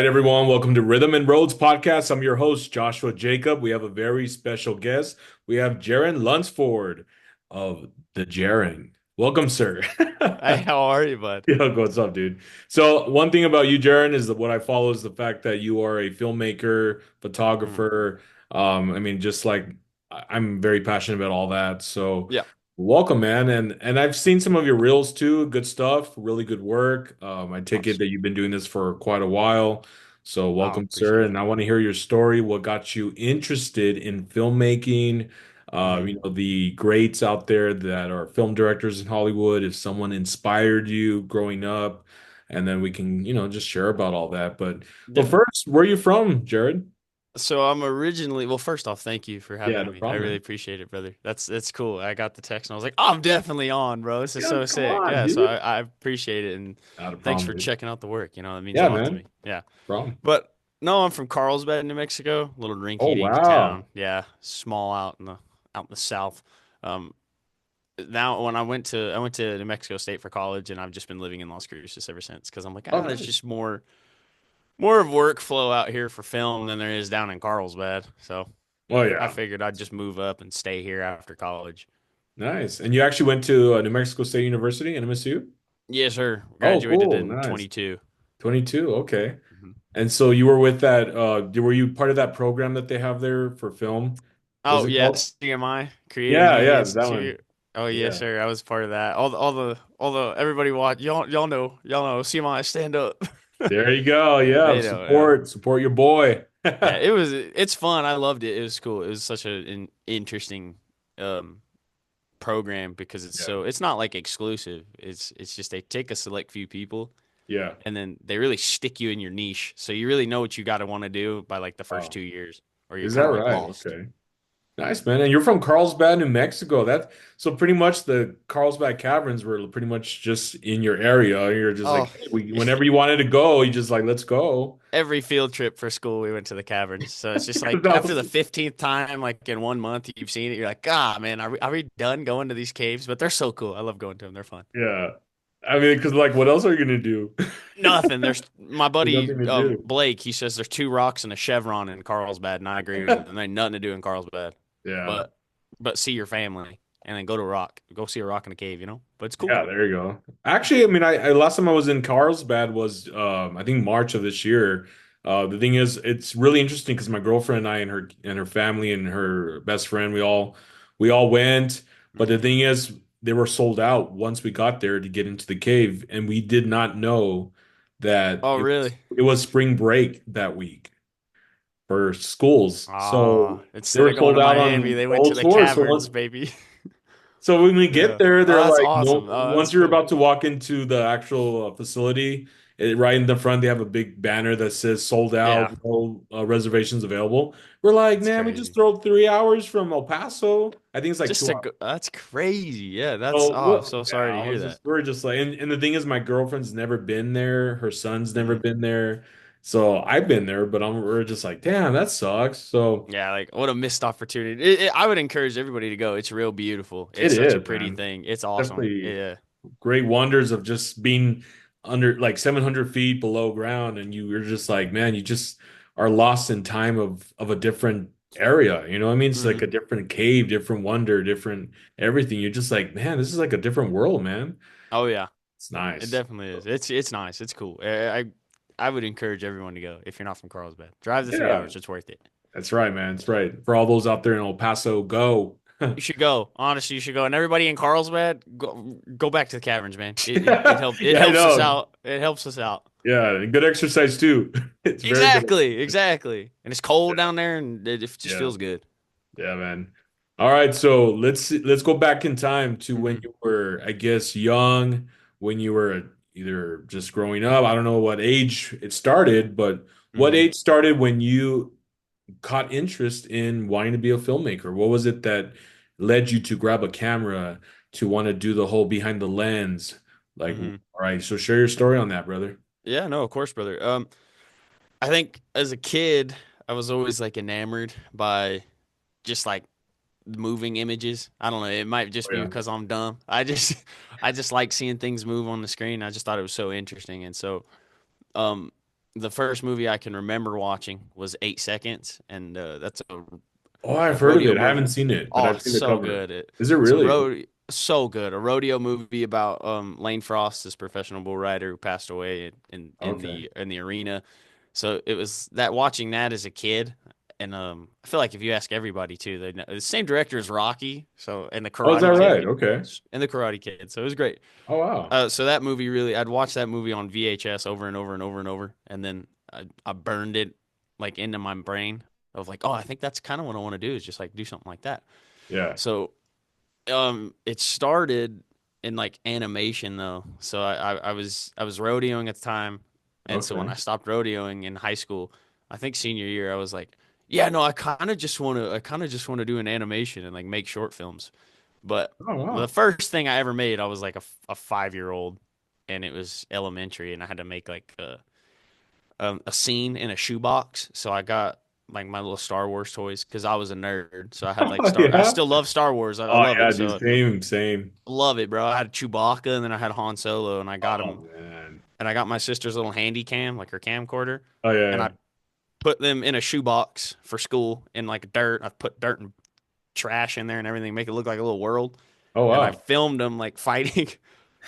everyone. Welcome to Rhythm and Roads podcast. I'm your host, Joshua Jacob. We have a very special guest. We have Jaron Lunsford of the Jaron. Welcome, sir. Hey, how are you, bud? Yo, what's up, dude? So, one thing about you, Jaron, is that what I follow is the fact that you are a filmmaker, Mm, photographer. Just like I'm very passionate about all that. So, yeah, welcome, man. And I've seen some of your reels too. Good stuff, really good work. I take it awesome. that you've been doing this for quite a while. So, I welcome, sir. appreciate And I want to hear your story. What got you interested in filmmaking? it. The greats out there that are film directors in Hollywood, if someone inspired you growing up, and then we can, just share about all that. But Yeah. first, where are you from, Jared? So I'm originally, well, first off, thank you for Yeah, having no me. I problem, really man. appreciate it, brother. That's cool. I got the text and I was like, oh, I'm definitely on, bro. This is Yeah, so come sick. on, Yeah, so dude. I appreciate it and Not a thanks problem, for dude. checking out the work. That means a Yeah, lot to man. me. Yeah. Problem. But no, I'm from Carlsbad, New Mexico, a little Oh, rinky-dink town. wow. Yeah, small out in the south. Um, Now when I went to New Mexico State for college and I've just been living in Las Cruces ever since because I'm like, Oh, there's nice. just more of workflow out here for film than there is down in Carlsbad. So Oh, I yeah. figured I'd just move up and stay here after college. Nice. And you actually went to New Mexico State University, NMSU? Yes, sir. Oh, Graduated cool. in Nice. 22. 22. Okay. Mhm. And so you were with that, were you part of that program that they have there for film? What was Oh it yeah, called? CMI, Creative Yeah, Media yeah, that one. Institute. Oh yes, Yeah. sir. I was part of that. All the everybody watch y'all know CMI stand up. There you go. Yeah. They don't know. Support your boy. Yeah, it's fun. I loved it. It was cool. It was such an interesting um program because Yeah. it's not like exclusive. It's just they take a select few people Yeah. and then they really stick you in your niche. So you really know what you got to want to do by like the first Wow. 2 years or you're Is that kind of like right? lost. Okay. Nice, man. And you're from Carlsbad, New Mexico. That so pretty much the Carlsbad Caverns were pretty much just in your area. You're just like, Oh, hey, whenever you wanted to go, you just like, let's go. every field trip for school we went to the caverns. So it's just 'Cause like that after was, the 15th time like in 1 month you've seen it, you're like, "Ah, man, are we done going to these caves?" But they're so cool. I love going to them. They're fun. yeah. I mean, because like, what else are you gonna do? Nothing. There's my There's buddy nothing to do. Blake. He says there's two rocks and a chevron in Carlsbad, and I agree with him. There ain't nothing to do in Carlsbad, Yeah. but see your family and then go to rock. Go see a rock in a cave, But it's cool. Yeah, there you go. Actually, I mean, I last time I was in Carlsbad was I think March of this year. The thing is, it's really interesting because my girlfriend and I and her family and her best friend, we all went. But the Hmm. thing is, they were sold out once we got there to get into the cave, and we did not know that Oh, it really? it was spring break that week for schools. Ah, So they instead were of going sold to out Miami, on they went to both the tours. caverns, baby. So when we get Yeah. there, Oh, they're that's like, no, awesome. Oh, that's once you're cool. about to walk into the actual facility, right in the front, they have a big banner that says sold out, Yeah, no reservations available. We're like, it's man, we just crazy. drove 3 hours from El Paso. I think it's like Just 2 to hours. go, that's crazy. Yeah, that's So oh, I'm what? so Yeah, sorry to hear that. we're just like, and the thing is, my girlfriend's never been there. Her son's never Hmm. been there. So I've been there, but we're just like, damn, that sucks. So Yeah, like what a missed opportunity. I would encourage everybody to go. It's real beautiful. it It's such a is, pretty man. thing. It's awesome. Definitely Yeah. great wonders of just being under like 700 feet below ground, and you're just like, man, you just are lost in time of a different area. You know what I mean? It's like Hmm. a different cave, different wonder, different everything. You're just like, man, this is like a different world, man. Oh yeah, It's it nice. definitely is. It's nice. It's cool. I would encourage everyone to go if you're not from Carlsbad. Drive the three Yeah, hours. It's worth it. that's right, man. That's right. For all those out there in El Paso, go. You should go. Honestly, you should go. And everybody in Carlsbad, go back to the caverns, man. It Yeah, I helps us know. out. It helps us out. Yeah, and good exercise too. It's very good. Exactly, exactly. And it's cold down there, and it just Yeah. feels good. Yeah, man. All right, so let's go back in time to when Hmm. you were, I guess, young, when you were either just growing up. I don't know what age it started, but what Hmm. age started when you caught interest in wanting to be a filmmaker? What was it that led you to grab a camera to want to do the whole behind the lens? Like, all Hmm. right, so share your story on that, brother. Yeah, no, of course, brother. I think as a kid, I was always like enamored by just like moving images. I don't know. It might just Oh, be yeah. because I'm dumb. I just like seeing things move on the screen. I just thought it was so interesting, and so um the first movie I can remember watching was 8 Seconds, and that's a Oh, I've heard of rodeo it. I movie. haven't seen it, but Oh, I've it's seen the so cover. good. Is it It's a really? so good. A rodeo movie about Lane Frost, this professional bull rider who passed away Okay. in the arena. So it was that watching that as a kid, and I feel like if you ask everybody too, they know the same director as Rocky, so and the Oh, is that Karate right? Kid, Okay. and the Karate Kid. So it was great. Oh, wow. So that movie really, I'd watch that movie on VHS over and over and over and over, and then I burned it like into my brain of like, oh, I think that's kind of what I want to do is just like do something like that. Yeah. So it started in like animation though. So I was rodeoing at the time, and so when Okay. I stopped rodeoing in high school, I think senior year, I was like, yeah, no, I kind of just want to do an animation and like make short films. But Oh, the wow. first thing I ever made, I was like a 5 year old, and it was elementary, and I had to make like a scene in a shoebox. So I got like my little Star Wars toys because I was a nerd. So I had like I Yeah. still love Star Wars. I Oh, love yeah, it. dude. So Same, same. I love it, bro. I had Chewbacca, and then I had Han Solo, and I got Oh, him, man. and I got my sister's little handy cam, like her camcorder, Oh, yeah, and yeah. I put them in a shoebox for school in like dirt. I put dirt and trash in there and everything, make it look like a little world. Oh, And I wow. filmed them like fighting.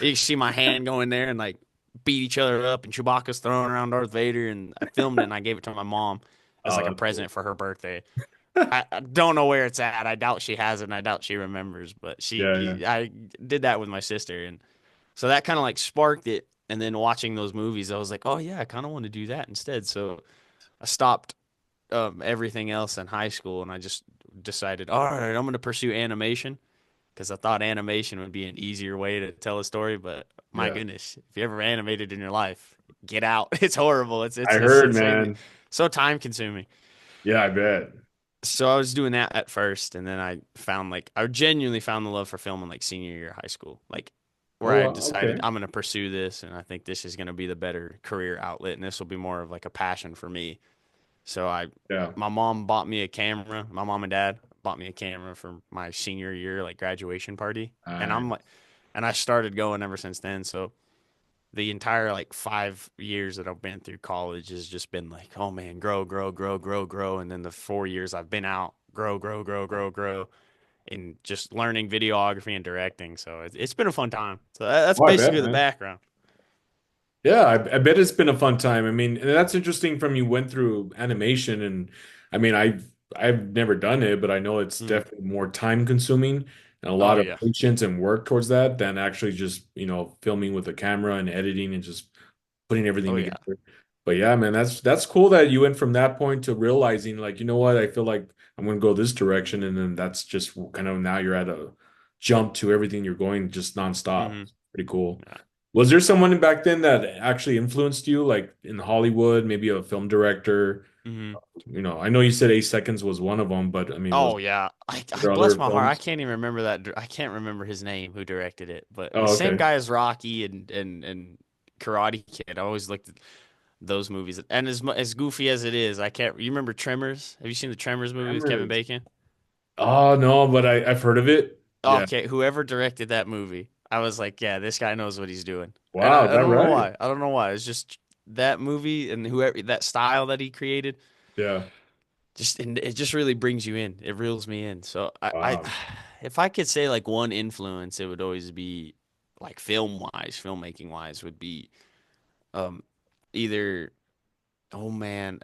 You can see my hand go in there and like beat each other up, and Chewbacca's throwing around Darth Vader. And I filmed it and I gave it to my mom as Oh, like a that's cool. present for her birthday. I don't know where it's at. I doubt she has it, and I doubt she remembers. But Yeah, yeah. I did that with my sister, and so that kind of like sparked it. And then watching those movies, I was like, oh yeah, I kind of want to do that instead. So I stopped everything else in high school, and I just decided, all right, I'm going to pursue animation because I thought animation would be an easier way to tell a story. But my Yeah. goodness, if you ever animated in your life, get out. It's horrible. I heard, It's man. so time consuming. Yeah, I bet. So I was doing that at first, and then I found like I genuinely found the love for film in like senior year of high school, like where Oh, I wow. decided Okay. I'm going to pursue this, and I think this is going to be the better career outlet, and this will be more of like a passion for me. So Yeah. my mom bought me a camera. My mom and dad bought me a camera for my senior year, like graduation party. And I'm like, Nice. and I started going ever since then. So the entire like 5 years that I've been through college has just been like, oh man, grow, grow, grow, grow, grow. And then the 4 years I've been out, grow, grow, grow, grow, grow, and just learning videography and directing. So it's been a fun time. So that's Oh, I bet, basically the man. background. Yeah, I bet it's been a fun time. I mean, and that's interesting from you went through animation and I mean, I've never done it, but I know it's Hmm. definitely more time consuming and a Oh lot of yeah. patience and work towards that than actually just, filming with a camera and editing and just putting everything Oh yeah. together. But yeah, man, that's cool that you went from that point to realizing like, you know what, I feel like I'm gonna go this direction, and then that's just kind of now you're at a jump to everything you're going just nonstop. Hmm. Pretty cool. Yeah. Was there someone back then that actually influenced you, like in Hollywood, maybe a film director? Hmm. I know you said 8 Seconds was one of them, but I mean, Oh yeah, were I there bless other my heart. I films? can't even remember that. I can't remember his name who directed it, but the Oh, same okay. guy as Rocky and Karate Kid. I always looked at those movies, and as goofy as it is, I can't. You remember Tremors? Have you seen the Tremors movie with Kevin Tremors. Bacon? Oh no, but I've heard of it. Yeah. Okay, whoever directed that movie, I was like, yeah, this guy knows what he's doing, and Wow, is I that don't know right? why. I don't know why. It's just that movie and whoever that style that he created. Yeah. Just and it just really brings you in. It reels me in. So Wow. if I could say like one influence, it would always be like film wise, filmmaking wise, would be um either oh man,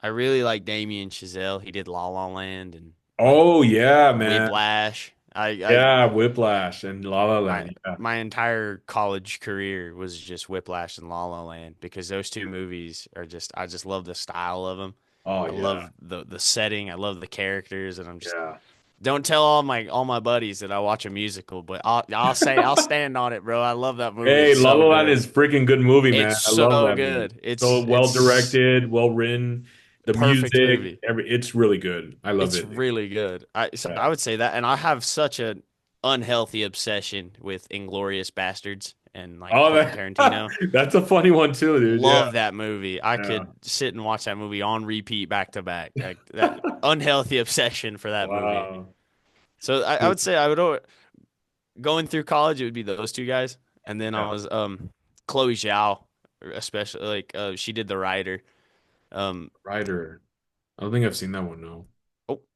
I really like Damien Chazelle. He did La La Land and like Oh yeah, man. Whiplash. I Yeah, Whiplash and La La my Land. Yeah. my entire college career was just Whiplash and La La Land because those two movies are just I just love the style of them. Oh I yeah. love the setting. I love the characters, and I'm just Yeah. don't tell all my buddies that I watch a musical, but I'll say I'll stand on it, bro. I love that movie. Hey, It's La so La Land good. is freaking good movie, It's man. I love so that movie. good. So well It's directed, well written, the perfect music, movie. it's really good. I love It's it. really good. Yeah. I would say that, and I have such an unhealthy obsession with Inglorious Bastards and like Oh, Quentin Tarantino. that's a funny one too, dude. Yeah. Love that movie. I Yeah. could sit and watch that movie on repeat back to back. Like that unhealthy obsession for that movie. Wow. So I would say going through college, it would be those two guys, and then I Yeah. was Chloe Zhao. especially like she did The Rider. Um, Rider. I don't think I've seen that one, no.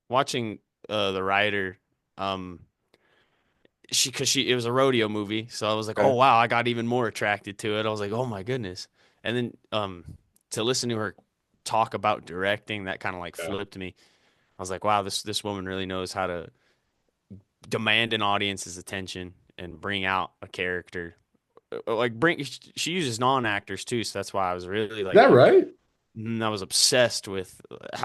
watching The Rider, um, she it was a rodeo movie, so I was like, oh Okay. wow, I got even more attracted to it. I was like, oh my goodness, and then to listen to her talk about directing, that kind of like Yeah. flipped me. I was like, wow, this woman really knows how to demand an audience's attention and bring out a character. Like bring she uses non-actors too, so that's why I was really Is like that right? I was obsessed with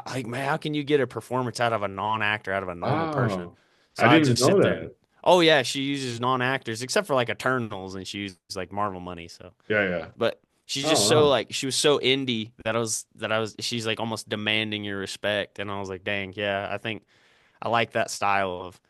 like man, how can you get a performance out of a non-actor, out of a normal person? Wow. So I I didn't even just know sit there and that. oh yeah, she uses non-actors except for like Eternals and she uses like Marvel money. So Yeah, yeah. but she's Oh, just so wow. like she was so indie that I was she's like almost demanding your respect and I was like, dang, yeah, I think I like that style of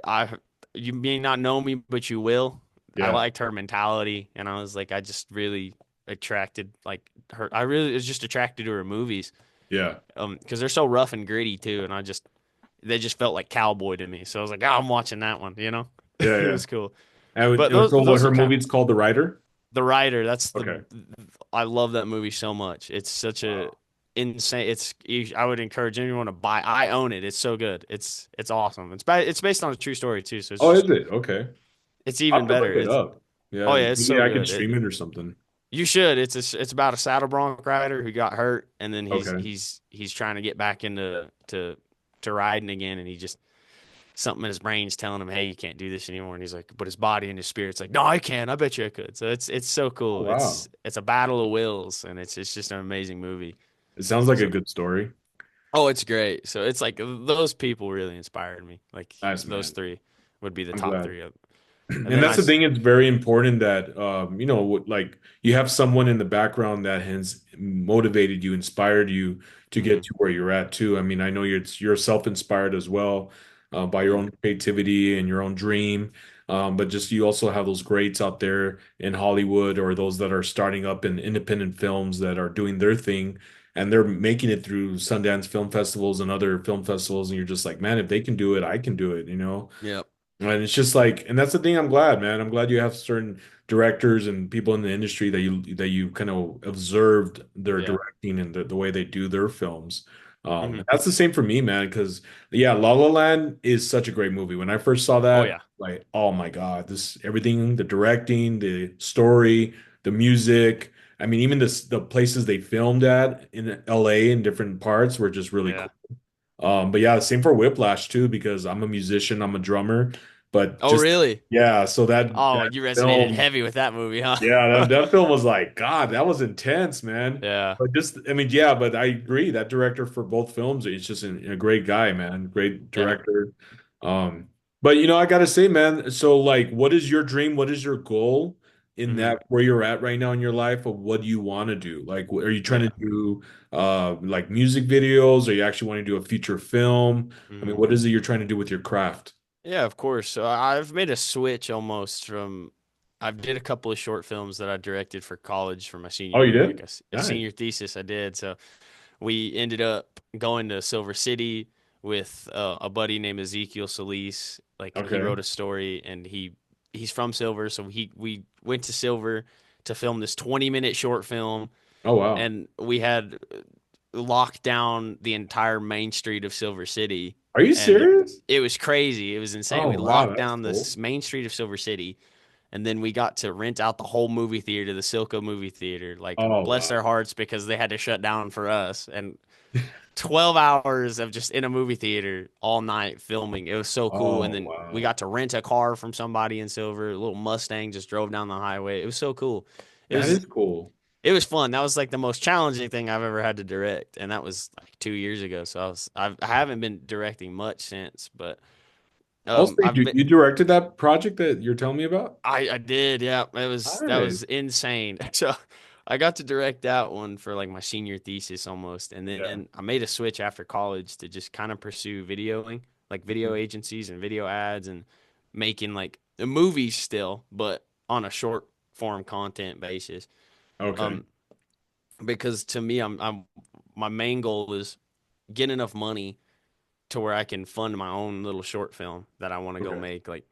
I you may not know me, but you will. I Yeah, liked her mentality, and I was like, I just really attracted like her. I really was just attracted to her movies, yeah, because they're so rough and gritty too, and they just felt like cowboy to me. So I was like, oh, I'm watching that one, you know. yeah, It yeah. was cool, And but so what those her are kind movie of is called The Rider? the writer. That's the Okay. I love that movie so much. It's such a Wow. insane. I would encourage anyone to buy. I own it. It's so good. It's awesome. It's based on a true story too, so it's Oh, just is it? Okay. it's I'll even have to look better. it up. Oh Yeah, yeah, it's maybe so I could good. stream it or something. You should. It's about a saddle bronc rider who got hurt, and then Okay. he's trying to get back into to riding again, and he just something in his brain's telling him, hey, you can't do this anymore, and he's like, but his body and his spirit's like, no, I can. I bet you I could. So it's so Oh, cool. wow. It's a battle of wills, and it's just an amazing movie. It sounds like a So good story. oh, it's great. So it's like those people really inspired me. Like Nice, those man. three would be the I'm top glad. three. And And then that's the thing, it's very important that like you have someone in the background that has motivated you, inspired you to get mhm, to where you're at too. I mean, I know you're self-inspired as well, by your mhm, own creativity and your own dream. But just you also have those greats out there in Hollywood or those that are starting up in independent films that are doing their thing and they're making it through Sundance film festivals and other film festivals, and you're just like, man, if they can do it, I can do it, you know? yep, And it's just like, and that's the thing. I'm glad, man. I'm glad you have certain directors and people in the industry that you kind of observed their yeah, directing and the way they do their films. hmm And that's the same for me, man. Because yeah, La La Land is such a great movie. When I first saw oh that, yeah, like, oh my God, this everything, the directing, the story, the music. I mean, even the places they filmed at in LA in different parts were just really yeah. cool. But yeah, same for Whiplash too, because I'm a musician, I'm a drummer, but Oh just really? yeah, so Oh, that you resonated film, heavy with that movie, huh? yeah, that film was like, God, that was intense, man. Yeah, But just, I mean, yeah, but I agree that director for both films, he's just a great guy, man, great yeah. director. Um, but I gotta say, man, so like, what is your dream? What is your goal in hmm that where you're at right now in your life of what do you want to do? Like, are you trying to Yeah. do like music videos? Or you actually want to do a feature film? I mean, hmm what is it you're trying to do with your craft? Yeah, of course. So I've made a switch almost from I did a couple of short films that I directed for college for my senior Oh, you year, like did? a Nice. senior thesis I did. So we ended up going to Silver City with a buddy named Ezekiel Solis. Like he Okay. wrote a story and he's from Silver, so we went to Silver to film this 20-minute short film Oh, wow. and we had locked down the entire main street of Silver City, Are you and serious? it was crazy. It was insane. Oh, We wow, locked that's down cool. this main street of Silver City, and then we got to rent out the whole movie theater, the Silco movie theater. Like, Oh, bless their wow. hearts because they had to shut down for us. And 12 hours of just in a movie theater all night filming. It was so cool. And Oh, then we wow. got to rent a car from somebody in Silver, a little Mustang just drove down the highway. It was so cool. It That was is cool. it was fun. That was like the most challenging thing I've ever had to direct, and that was like 2 years ago. So I haven't been directing much since, but Also, I've been you directed that project that you're telling me about? I did, yeah. That Nice. was insane. So I got to direct that one for like my senior thesis almost, and Yeah. then I made a switch after college to just kind of pursue videoing, like video Mhm. agencies and video ads, and making like the movies still, but on a short form content basis. Okay. Um, because to me, I'm my main goal is get enough money to where I can fund my own little short film that I want to go Okay. make, like,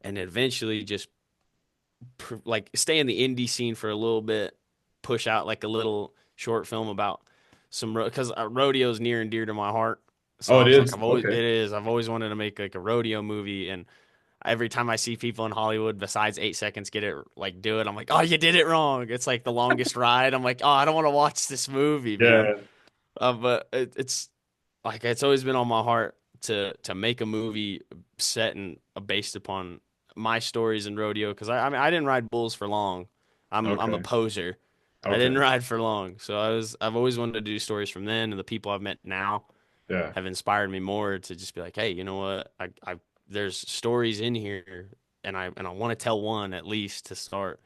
and eventually just like stay in the indie scene for a little bit push out like a little short film about some because rodeo is near and dear to my heart. So Oh, I it was like, is. Okay. I've always wanted to make like a rodeo movie, and every time I see people in Hollywood besides 8 seconds get it like do it, I'm like, oh, you did it wrong. It's like the longest ride. I'm like, oh, I don't want to watch this movie, man. Yeah. But it's like it's always been on my heart to make a movie set and based upon my stories in rodeo because I mean I didn't ride bulls for long. I'm a Okay. poser. I didn't Okay. ride for long, so I've always wanted to do stories from then, and the people I've met now Yeah. have inspired me more to just be like, hey, you know what? I there's stories in here, and I want to tell one at least to start.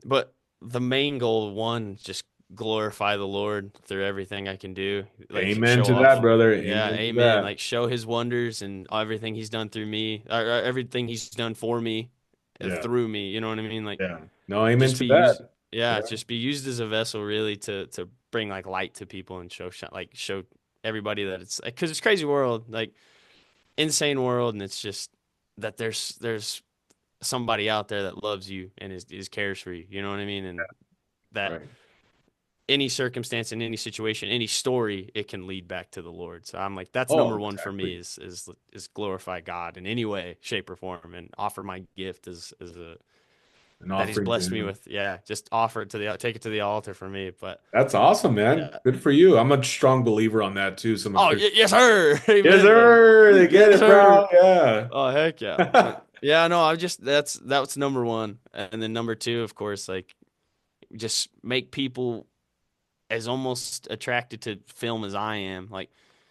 But the main goal, one, just glorify the Lord through everything I can do, like Amen show to that, off. brother. Yeah, Amen to amen. that. Like show His wonders and everything He's done through me, or everything He's done for me, Yeah. through me. You know what I mean? Like Yeah. No, amen just to be used. that. Yeah, Yeah. just be used as a vessel, really, to bring like light to people and like show everybody that it's because it's crazy world, like insane world, and it's just that there's somebody out there that loves you and is cares for you. You know what I mean? And that Right. any circumstance in any situation, any story, it can lead back to the Lord. So I'm like, that's Oh, number one for me exactly. is glorify God in any way, shape, or form, and offer my gift as a An that He's offering to blessed me him. with. Yeah, just offer it to the take it to the altar for me. But That's awesome, man. yeah. Good for you. I'm a strong believer on that too. So I'm a Oh, Christian. yes, sir. Yes, Amen, brother. sir. They get Yes, it, sir. bro. Yeah. Oh, heck yeah. But yeah, no, I just that's number one, and then number two, of course, like just make people as almost attracted to film as I am. Like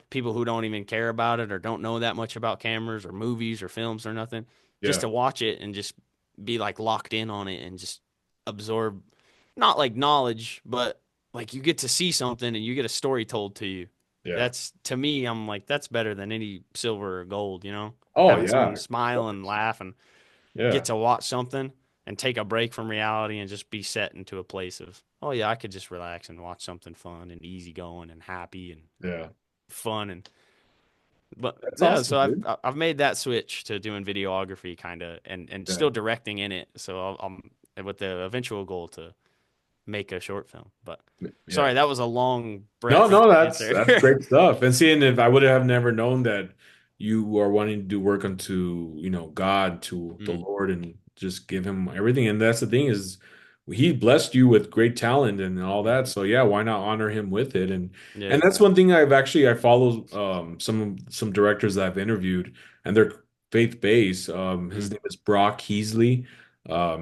people who don't even care about it or don't know that much about cameras or movies or films or nothing, just Yeah. to watch it and just be like locked in on it and just absorb not like knowledge, but like you get to see something and you get a story told to you. Yeah. That's to me, I'm like, that's better than any silver or gold, you know? Oh, Having yeah. someone Of smile and course. laugh and get Yeah. to watch something and take a break from reality and just be set into a place of, oh yeah, I could just relax and watch something fun and easygoing and happy and Yeah. fun and but That's yeah, awesome, so dude. I've made that switch to doing videography kind of and still Yeah. directing in it. So I'm with the eventual goal to make a short film. But Yeah. sorry, that was a long No, breath no, answer. that's great stuff. And seeing if I would have never known that you are wanting to do work unto, God, to the Mm, Lord, and just give him everything. And that's the thing is he blessed you with great talent and all that. hmm So yeah, why not honor him with it? And Yeah. that's one thing I follow some directors that I've interviewed, and they're faith-based. His Mm. name is Brock Heasley.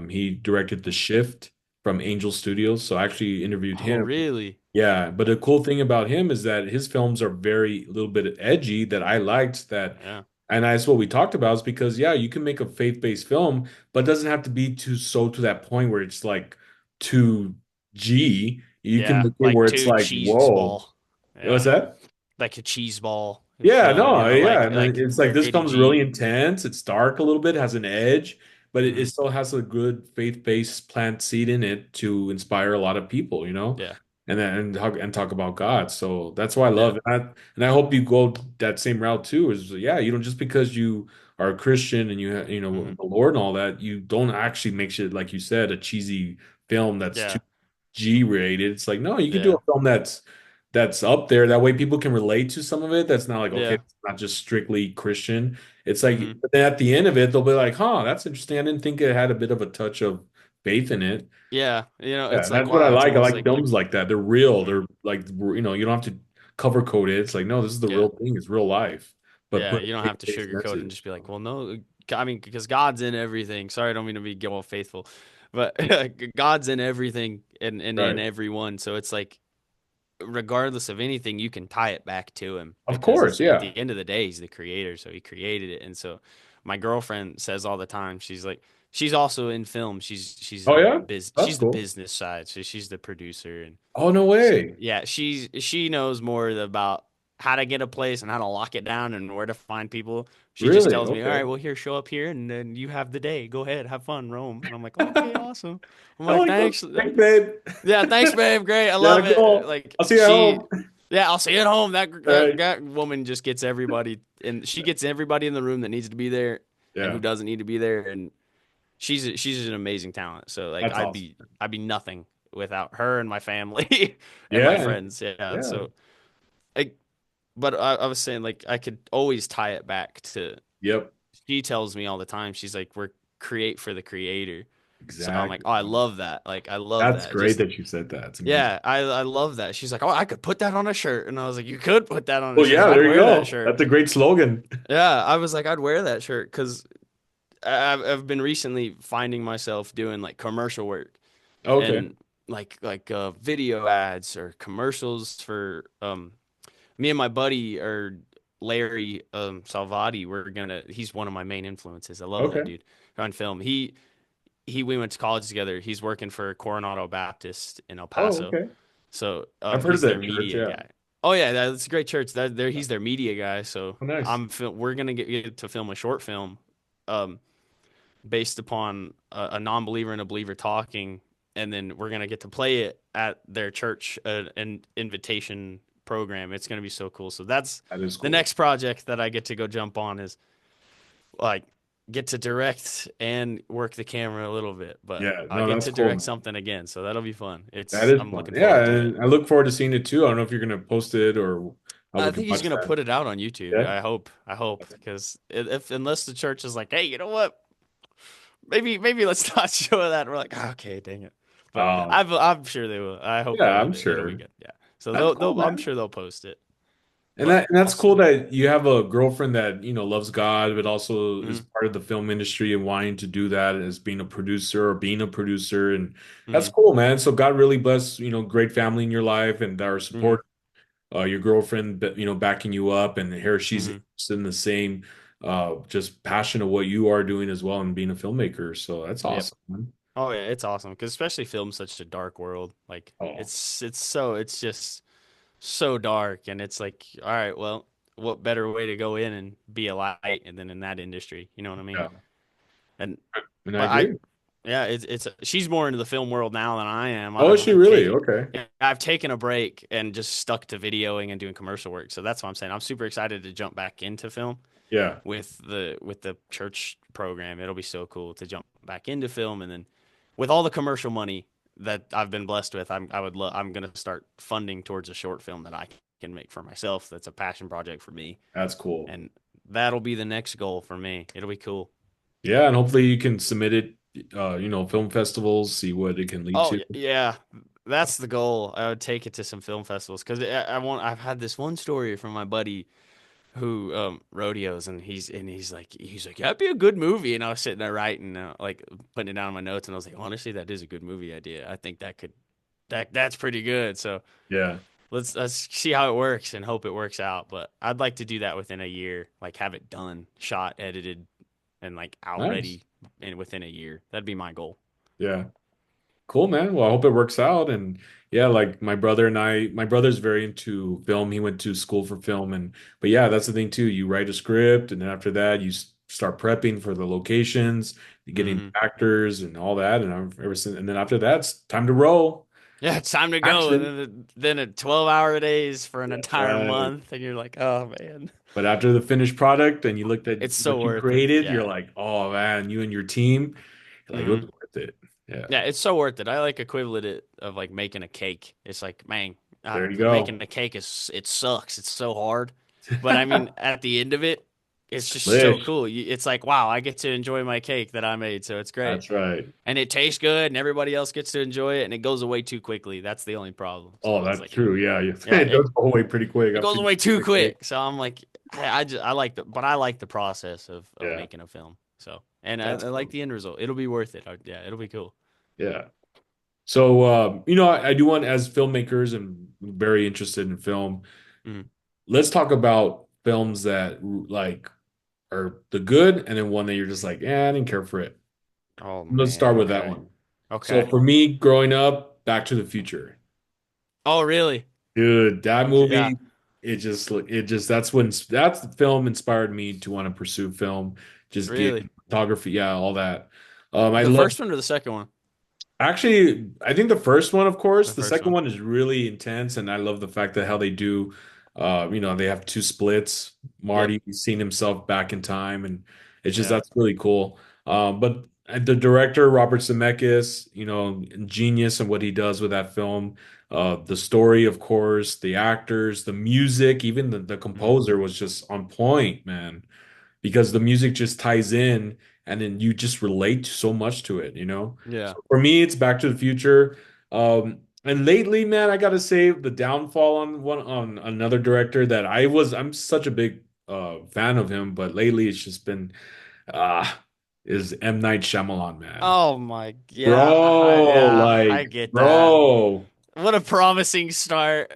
He directed The Shift from Angel Studios. So I actually interviewed Oh, him. really? Yeah, but the cool thing about him is that his films are very a little bit edgy that I liked that, Yeah. and that's what we talked about is because yeah, you can make a faith-based film, but it doesn't have to be to that point where it's like too G. You can Yeah. make it Like where it's two like, cheese whoa. ball. What's Yeah. that? Like a cheese ball Yeah, film, no, yeah, and then like it's like this rated film's really G. intense. It's dark a little bit, has an edge, but it hmm still has a good faith-based plant seed in it to inspire a lot of people, Yeah. and then and talk about God. So that's why I Yeah. love it. And I hope you go that same route too. Is yeah, just because you are a Christian and hmm the Lord and all that, you don't actually make shit like you said a cheesy film that's too Yeah. G rated. It's like no, you can do Yeah. a film that's up there. That way people can relate to some of it. That's not like, okay, Yeah. it's not just strictly Christian. It's like, hmm but then at the end of it, they'll be like, huh, that's interesting. I didn't think it had a bit of a touch of faith in it. Yeah. Yeah, It's and like, that's what I wow, it's like. I almost like like, films like that. They're real. mhm. They're like, you don't have to cover code it. It's like, no, this is the Yeah. real thing. It's real life. But Yeah. put You don't a have to faith-based sugarcoat it and message. just be like, well, no, I mean, because God's in everything. Sorry, I don't mean to be all faithful, but God's in everything and in Right. everyone. So it's like, regardless of anything, you can tie it back to him Of because course. at Yeah. the end of the day, he's the creator, so he created it. And so my girlfriend says all the time, she's like, she's also in film. Oh, yeah. That's she's the cool. business side, so she's the producer and Oh, no way. yeah, she knows more about how to get a place and how to lock it down and where to find people. She just Really? tells me, "All right, Okay. well, here, show up here, and then you have the day. Go ahead, have fun, roam." And I'm like, "Okay, awesome." I'm I like, like those. "Thanks." Thanks, babe. Yeah, thanks, babe. Great. I Yeah, love it. cool. Like I'll see you at home. yeah, I'll see you at home. All right. That woman just gets everybody, and she gets everybody in the room that needs to be there and who Yeah. doesn't need to be there. And she's an amazing talent. So like That's awesome. I'd be nothing without her and my family and my Yeah, friends. Yeah. yeah, So, I, but I was saying like I could always tie it back to. yep, She tells me all the time. She's like, "We're create for the creator." So I'm like, exactly. "Oh, I love that. Like, I love That's that. great Just that you said that. It's amazing. yeah, I love that." She's like, "Oh, I could put that on a shirt," and I was like, "You could put that on." Well, She's yeah, like, "I'd there you wear that go. shirt." That's a great slogan. Yeah, I was like, "I'd wear that shirt" because I've been recently finding myself doing like commercial work Okay. and video ads or commercials for me and my buddy or Larry Salvati. He's one of my main influences. I love that Okay. dude on film. He we went to college together. He's working for Coronado Baptist in El Oh, Paso. okay. So I've heard of he's their that church. media Yeah. guy. Oh yeah, that's a great church. That there he's their media guy. So Oh, nice. we're gonna get to film a short film um based upon a non-believer and a believer talking, and then we're gonna get to play it at their church, an invitation program. It's gonna be so cool. So that's That is the cool. next project that I get to go jump on is like get to direct and work the camera a little bit, but Yeah. I'll No, get that's to cool, direct man. something again. So that'll be fun. That It's is I'm fun. looking Yeah, forward to it. and I look forward to seeing it too. I don't know if you're gonna post it or how we I can think he's watch gonna that. put it out on YouTube. Yeah. I hope, because if unless the church is like, hey, you know what? Maybe let's not show that. We're like, okay, dang it. But Um, I'm sure they will. I hope yeah, I'm it'll be sure. good. Yeah. So That's cool, I'm man. sure they'll post it. And But that's cool awesome. that you have a girlfriend that, loves God, but also is Mm-hmm. part of the film industry and wanting to do that as being a producer or being a producer. And that's Mm-hmm. cool, man. So God really bless, great family in your life and that are Mm-hmm. support your girlfriend, backing you up and here she's Mm-hmm. interested in the same, just passion of what you are doing as well and being a filmmaker. So that's Yep. awesome, man. Oh yeah, it's awesome because especially film's such a dark world. Like Oh, it's just so dark, and it's like, all right, well, what better way to go in and be a light and then in that industry? You know what I mean? yeah. And And I but agree. yeah, it's she's more into the film world now than I am. Oh, is she really? Okay. I've taken a break and just stuck to videoing and doing commercial work. So that's what I'm saying. I'm super excited to jump back into film Yeah, with the church program. It'll be so cool to jump back into film, and then with all the commercial money that I've been blessed with, I'm gonna start funding towards a short film that I can make for myself. That's a passion project for me, that's cool. and that'll be the next goal for me. It'll be cool. Yeah, and hopefully you can submit it, film festivals, see what it can lead Oh to. yeah, that's the goal. I would take it to some film festivals because I've had this one story from my buddy who rodeos, and he's like, yeah, that'd be a good movie. And I was sitting there writing, like putting it down in my notes, and I was like, honestly, that is a good movie idea. I think that's pretty good. So Yeah, let's see how it works and hope it works out. But I'd like to do that within a year, like have it done, shot, edited, and like out nice. ready in within a year. That'd be my goal. Yeah. Cool, man. Well, I hope it works out. And yeah, like my brother's very into film. He went to school for film but yeah, that's the thing too. You write a script and then after that you start prepping for the locations, getting Hmm. actors and all that. And and then after that, it's time to roll. Yeah, it's time to go. And Action. then a 12-hour days for an That's entire right. month, and you're like, oh man, But after the finished product and you looked at it's so what you worth it. created, you're Yeah. like, oh man, you and your team, you're like, it was Hmm. worth it. Yeah. Yeah, it's so worth it. I like equivalent it of like making a cake. It's like, man, There you making go. a cake it sucks. It's so hard. But I mean, at the end of it, it's It's just so delish. cool. It's like, wow, I get to enjoy my cake that I made, so it's great. That's right. And it tastes good, and everybody else gets to enjoy it, and it goes away too quickly. That's the only problem. Oh, So it's that's like, true. Yeah, yeah, it does go away pretty quick it goes after you away finish too the cake. quick. So I'm like, I like I like the process of Yeah, making a film. So, and that's I like cool. the end result. It'll be worth it. Yeah, it'll be cool. Yeah. So, I do want, as filmmakers and very interested in film, Mhm. let's talk about films that like are the good and then one that you're just like, I didn't care for it. Oh Let's man. start with that Okay. one. So Okay. for me, growing up, Back to the Future. Oh really? Dude, that Okay. Yeah. movie, that's the film inspired me to want to pursue film, just get Really. photography, yeah, all that. I The love first one or the second one? Actually, I think the first one, of course. The The first second one. one is really intense, and I love the fact that how they do, they have two splits. Yep. Marty seeing himself back in time, and it's just Yeah. that's really cool. But And the director, Robert Zemeckis, genius in what he does with that film. The story, of course, the actors, the music, even the Mhm. composer was just on point, man. Because the music just ties in and then you just relate so much to it. Yeah. So for me, it's Back to the Future. And lately, man, I gotta say the downfall on another director that I'm such a big fan of him, but lately it's just been uh is M. Night Shyamalan, man. Oh my, yeah, Bro, yeah, I like, get that. bro. What a promising start.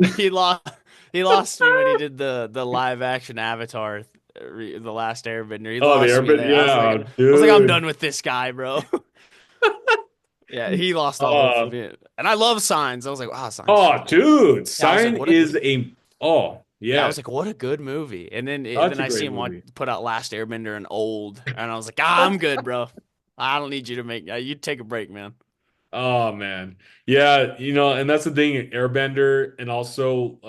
He lost me when he did the live action Avatar, the Last Airbender. He Oh, the lost me Urban, there. yeah, I was like, I'm done dude. with this guy, bro. Yeah, he lost all hope for Uh, me. And I love Signs. I was like, wow, Signs. oh, dude. Yeah, I was like, Sign what a is a, oh, yeah, I was yes. like, what a good movie. And then Such then a I see great him movie. put out Last Airbender and Old, and I was like, ah, I'm good, bro. I don't need you to make. You take a break, man. Oh man. Yeah, and that's the thing, Airbender, and also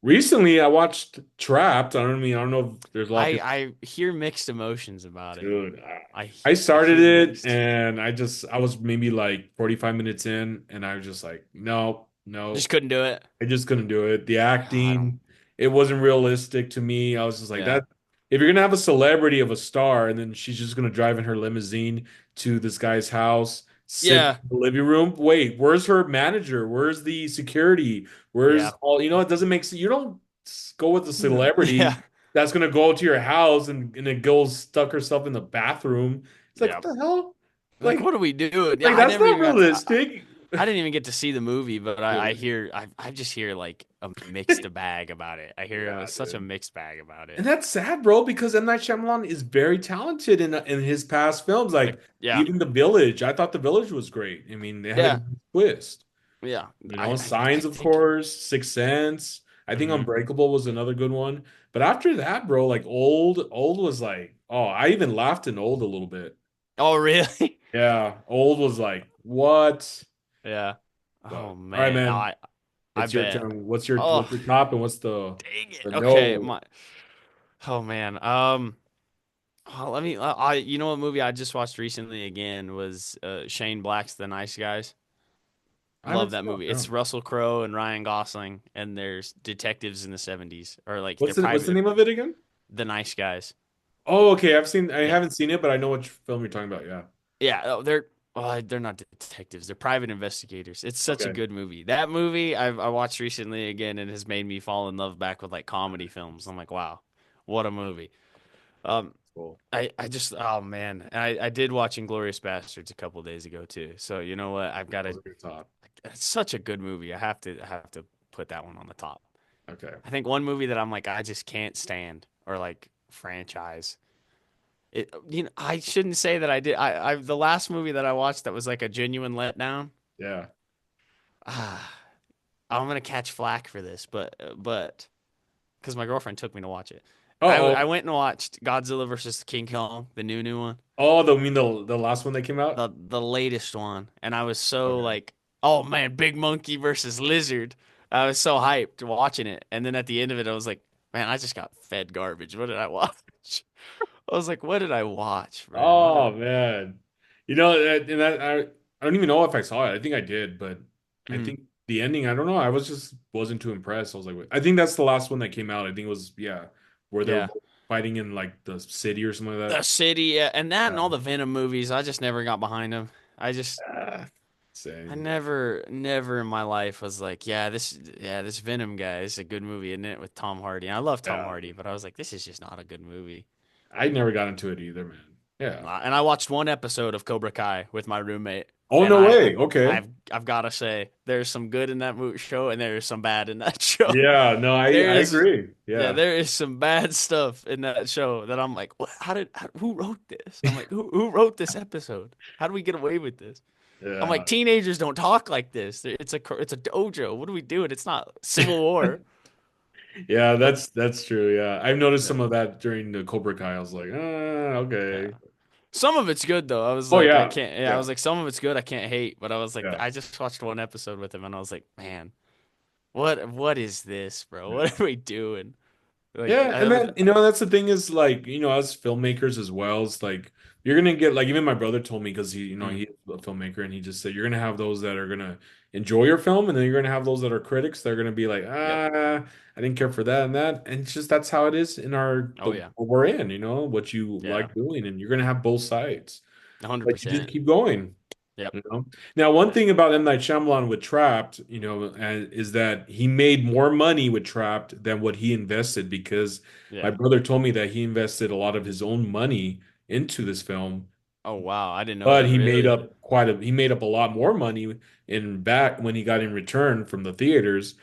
recently I watched Trapped. I don't know if there's a lot of people. I hear mixed emotions about it. Dude, I I I started hear it mixed. and I was maybe like 45 minutes in and I was just like, no, Just no. couldn't do it. I just couldn't do it. The I don't. acting, it wasn't realistic to me. I was just like Yeah. that. If you're gonna have a celebrity of a star, and then she's just gonna drive in her limousine to this guy's house, sit in Yeah. the living room. Wait, where's her manager? Where's the security? Where's Yeah. all? It doesn't make sense. You don't go with a Yeah. celebrity that's gonna go to your house and then go stuck herself in the bathroom. It's like Yeah. what the hell? Like, Like, what are we doing? Yeah, like I that's never not even got to. realistic. I didn't even get to see the movie, but I Dude. hear I just hear like a mixed bag about it. I hear Yeah, such a dude. mixed bag about it. And that's sad, bro, because M. Night Shyamalan is very talented in his past films. Like, Like yeah, even The Village, I thought The Village was great. I mean, they had a yeah, good twist. yeah. I Signs, of think. course, Sixth Sense. I think Hmm. Unbreakable was another good one. But after that, bro, like Old was like, oh, I even laughed in Old a little bit. Oh, really? Yeah, Old was like, what? Yeah. Oh But all right, man, man, I it's your bet. turn. Oh, What's your top and what's the dang it. the Okay, no? oh man. Let me. You know what movie I just watched recently again was Shane Black's The Nice Guys. I haven't Love seen that that. movie. It's No. Russell Crowe and Ryan Gosling, and there's detectives in the '70s, or like they're What's the private. name of it again? The Nice Guys. Oh, okay. I Yeah, haven't seen it, but I know what film you're talking about. Yeah. yeah. Oh, they're not detectives. They're private investigators. It's such a Okay. good movie. That movie I watched recently again and has made me fall in love back with like comedy films. I'm like, wow, what a movie. Um, Cool. I just oh man, I did watch Inglorious Bastards a couple days ago too. So you know what? I've got to. Those are your top. It's such a good movie. I have to put that one on the top. Okay. I think one movie that I'm like I just can't stand or like franchise. I shouldn't say that I did. I the last movie that I watched that was like a genuine letdown. Yeah. Ah, I'm gonna catch flack for this, but because my girlfriend took me to watch it. I Uh-oh. went and watched Godzilla versus King Kong, the new one, Oh, the last one that came out? the latest one, and I was so Okay. like, oh man, big monkey versus lizard. I was so hyped watching it, and then at the end of it, I was like, man, I just got fed garbage. What did I watch? I was like, what did I watch, man? What Oh did man. I don't even know if I saw it. I think I did, but I I? think the ending, I don't know. I wasn't too impressed. I was like, I think that's the last one that came out. I think it was, yeah, where they're Yeah. fighting in like the city or something like The that. City, yeah, and that and all Yeah. the Venom movies, I just never got behind them. Ah, I same. never in my life was like, this Venom guy is a good movie, isn't it? With Tom Hardy. I love Tom Yeah. Hardy, but I was like, this is just not a good movie. I never got into it either, man. Yeah. And I watched one episode of Cobra Kai with my roommate, Oh, and no way. Okay. I've got to say, there's some good in that show, and there is some bad in that show. Yeah, no, There I is, agree. yeah, Yeah. there is some bad stuff in that show that I'm like, what? Who wrote this? I'm like, who wrote this episode? How do we get away with this? I'm like, Yeah. teenagers don't talk like this. It's a dojo. What are we doing? It's not Civil War. Yeah, But that's true. Yeah. I've noticed yeah, some of that during the Cobra Kai. I was like, yeah. okay. Some of it's good though. I was Oh like, I yeah. can't. Yeah, I Yeah. was like, some of it's good. I can't hate. But I was like, Yeah. I just watched one episode with him, and I was like, man, what is this, bro? Yeah. What are we doing? Like, Yeah, and then that's the thing is like as filmmakers as well, it's like you're gonna get like even my brother told me because mm, he's a filmmaker and he just said you're gonna have those that are gonna enjoy your film and then you're gonna have those that are critics that are gonna be like yep. I didn't care for that and that and it's just that's how it is in Oh the yeah. what we're in what you Yeah. like doing and you're gonna have both sides, but you just 100%. keep going. Yep. Now, one Yeah. thing about M. Night Shyamalan with Trapped, is that he made more money with Trapped than what he invested because my Yeah. brother told me that he invested a lot of his own money into this film, Oh wow. I didn't know but that. Really? he made up a lot more money in back when he got in return from the theaters,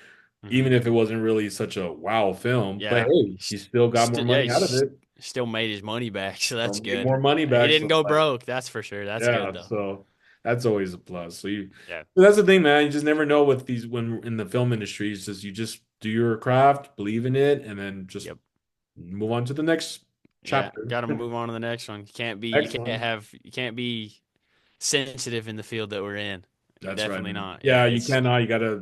Hmm. even if it wasn't really such a wow film. But Yeah. hey, he still got more Yeah, money out of it. still made his money back, so So that's made good. more money He back. didn't So go like, broke, that's for sure. That's good yeah, though. so that's always a plus. Yeah. But that's the thing, man. You just never know with these when in the film industry. It's just you just do your craft, believe in it, and then just Yep. move on to the next Yeah. chapter. Got to move on to the next one. Excellent. You can't be sensitive in the field that we're in. That's right, Definitely man. not. Yeah, Yeah, you it's cannot.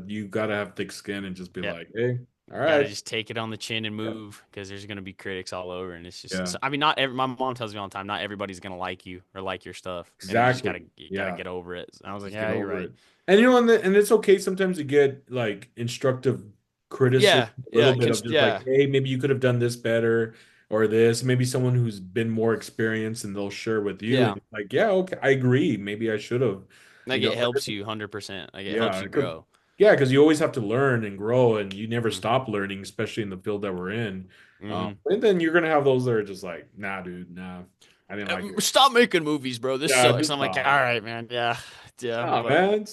You gotta have thick skin and just be yeah. like, hey, all Got to right, just take it on the chin and yeah, move because there's going to be critics all over. And it's just, yeah, I mean, not every, my mom tells me all the time, not everybody's going to like you or like your stuff. And exactly. you got to Yeah. get over it. And I was like, Just get yeah, you're over right. it. And and it's okay sometimes to get like instructive criticism, Yeah. a little Yeah. bit of just like, Yeah. hey, maybe you could have done this better or this. Maybe someone who's been more experienced and they'll share with you. Yeah. And like, yeah, okay, I agree. Maybe I should have, Like it but helps you 100%. Like it helps yeah, you it could, grow. yeah, because you always have to learn and grow and you never Hmm. stop learning, especially in the field that we're in. Hmm. And then you're gonna have those that are just like, nah, dude, nah, I didn't like it. Stop making movies, bro. This Yeah, sucks. just I'm like, all stop. right, man. Yeah. Yeah. Oh But man,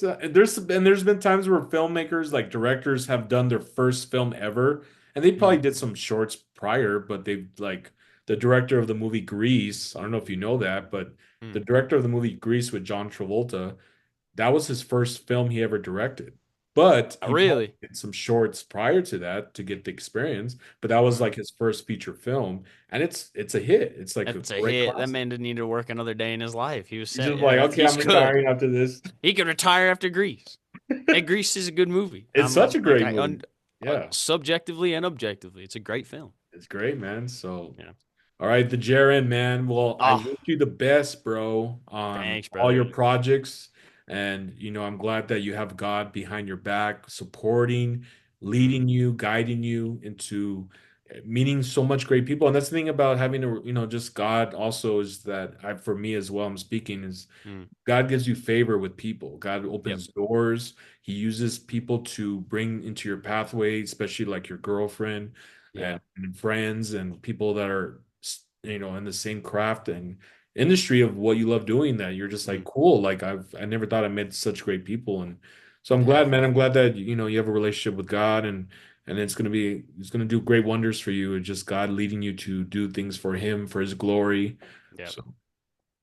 there's been times where filmmakers like directors have done their first film ever, and they probably mm, did some shorts prior, but they've like the director of the movie Grease. I don't know if you know that, but the mm. director of the movie Grease with John Travolta, that was his first film he ever directed. But he probably Really? did some shorts prior to that to get the experience. But that was Uh-huh. like his first feature film, and it's a hit. It's like a That's a great hit. That classic. man didn't need to work another day in his life. He was He's set. just Yeah, like, that's okay, he's I'm good. retiring after this. He could retire after Grease. Hey, Grease is a good movie. It's such a Like great movie. Yeah, subjectively and objectively, it's a great film. it's great, man. So, Yeah. all right, the Jaron, man. Well, I Oh, wish you the best, bro, on thanks, all your brother. projects. And, I'm glad that you have God behind your back, supporting, Mm, leading you, guiding you into meeting so much great people. And that's the thing about having just God also is that for me as well, I'm speaking is mm, God gives you favor with people. God yep. opens doors. He uses people to bring into your pathway, especially like your girlfriend Yeah. and friends and people that are, in the same craft and industry of what you love doing that you're just like, Mm, cool. Like I never thought I met such great people. And so I'm yeah. glad, man. I'm glad that, you have a relationship with God and it's going to do great wonders for you. It's just God leading you to do things for him, for his glory. Yep. So,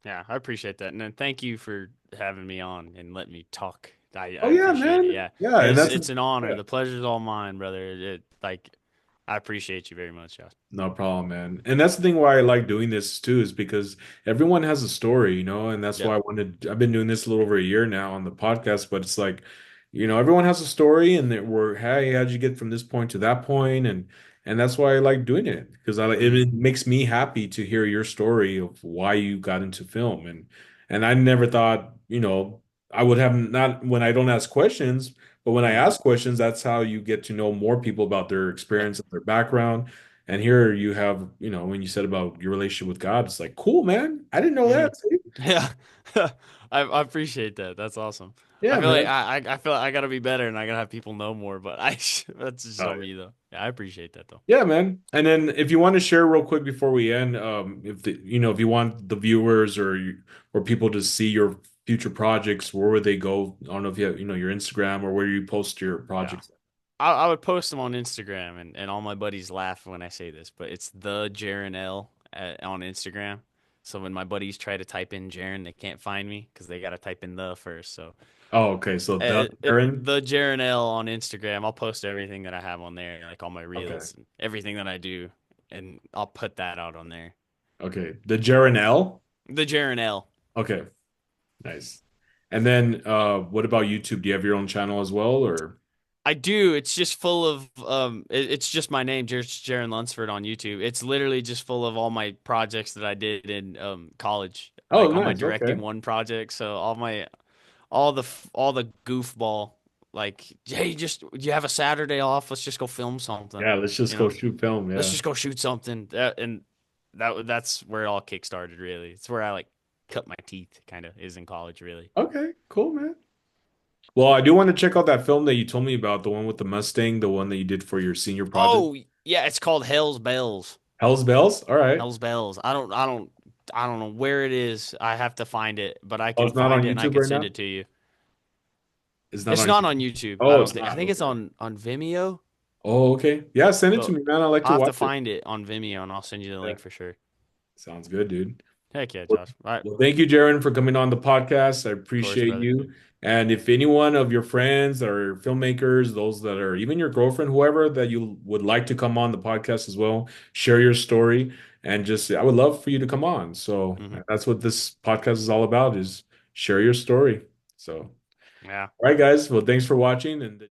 Yeah. I appreciate that. And then thank you for having me on and letting me talk. oh I yeah, appreciate it. man. Yeah. Yeah. And that's, It's an honor. yeah. The pleasure's all mine, brother. I appreciate you very much, Josh. No problem, man. And that's the thing why I like doing this too, is because everyone has a story, and that's why Yep. I've been doing this a little over a year now on the podcast, but it's like, everyone has a story and hey, how'd you get from this point to that point? And that's why I like doing it because Hmm. it makes me happy to hear your story of why you got into film. And I never thought, I would have not when I don't ask questions, but when I Hmm. ask questions, that's how you get to know more people about their Yep. experience and their background. And here you have, when you said about your relationship with God, it's like, cool, man. I didn't know Hmm. that. See? Yeah. I appreciate that. That's awesome. I Yeah, feel like man. I feel like I gotta be better and I gotta have people know more, but that's just Oh, on yeah. me though. Yeah, I appreciate that though. Yeah, man. And then if you want to share real quick before we end, if you want the viewers or people to see your future projects, where would they go? I don't know if you have, your Instagram or where you post your Yeah. projects. I would post them on Instagram and all my buddies laugh when I say this, but it's the Jaron L on Instagram. So when my buddies try to type in Jaron, they can't find me because they gotta type in the first. So Oh, okay. So the Aaron. the Jaron L on Instagram, I'll post everything that I have on there, like all my Okay. reels and everything that I do, and I'll put that out on there. Okay. The Jaron L. The Jaron L. Okay. Nice. And then what about YouTube? Do you have your own channel as well or? I do. It's just full of it's just my name, Jaron Lunsford on YouTube. It's literally just full of all my projects that I did in college, Oh, like all my nice. directing Okay. one projects. So all the goofball, like, hey, just you have a Saturday off, let's just go film something, Yeah, let's just you go know. shoot film. Let's Yeah. just go shoot something. And that's where it all kickstarted, really. It's where I like cut my teeth, kind of, is in college, really. Okay, cool, man. Well, I do want to check out that film that you told me about, the one with the Mustang, the one that you did for your senior project. Oh, yeah, it's called Hell's Bells. Hell's Bells? All right. Hell's Bells. I don't know where it is. I have to find it, but I Oh, can it's not on find it and I YouTube can right send now? it to you. It's not It's on not on YouTube. YouTube. I Oh, don't it's think. I not. think it's Okay. on Vimeo, Oh, okay. Yeah, send it to but me, man. I like to I'll have to watch it. find it on Vimeo and I'll send you the Yeah. link for sure. Sounds good, dude. Heck yeah, Well, Josh. All right, of well, thank you, Jaron, for coming on the podcast. I course, appreciate brother. you. And if any one of your friends or filmmakers, those that are even your girlfriend, whoever that you would like to come on the podcast as well, share your story and just I would love for you to come on. So Hmm. that's what this podcast is all about is share your story. So, Yeah. all right, guys. Well, thanks for watching and